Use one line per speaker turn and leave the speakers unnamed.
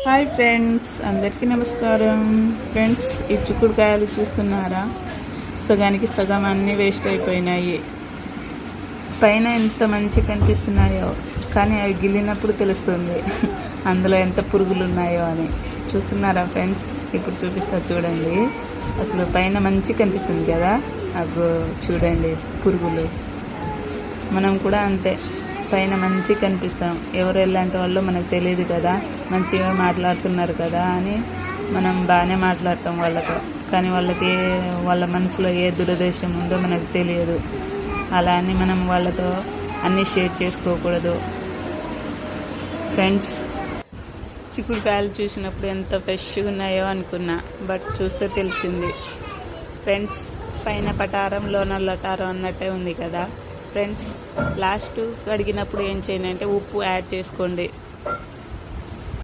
Hi friends, అందరికీ నమస్కారం. Friends, ఈ చిక్కుడుకాయలు చూస్తున్నారా? సగానికి సగం అన్నీ వేస్ట్ అయిపోయినాయి. పైన ఎంత మంచిగా కనిపిస్తున్నాయో, కానీ అవి గిల్లినప్పుడు తెలుస్తుంది అందులో ఎంత పురుగులు ఉన్నాయో అని. చూస్తున్నారా ఫ్రెండ్స్? ఇప్పుడు చూపిస్తా చూడండి. అసలు పైన మంచిగా కనిపిస్తుంది కదా, అవి చూడండి పురుగులు. మనం కూడా అంతే, పైన మంచిగా కనిపిస్తాం. ఎవరు ఎలాంటి వాళ్ళు మనకు తెలియదు కదా, మంచిగా మాట్లాడుతున్నారు కదా అని మనం బాగానే మాట్లాడతాం వాళ్ళతో. కానీ వాళ్ళకి వాళ్ళ మనసులో ఏ దురుద్దేశం ఉందో మనకు తెలియదు. అలా అని మనం వాళ్ళతో అన్నీ షేర్ చేసుకోకూడదు. ఫ్రెండ్స్, చిక్కుడుకాయలు చూసినప్పుడు ఎంత ఫ్రెష్గా ఉన్నాయో అనుకున్నా, బట్ చూస్తే తెలిసింది. ఫ్రెండ్స్, పైన పటారం లోన లటారం అన్నట్టే ఉంది కదా. ఫ్రెండ్స్, లాస్ట్ కడిగినప్పుడు ఏం చేయండి అంటే ఉప్పు యాడ్ చేసుకోండి.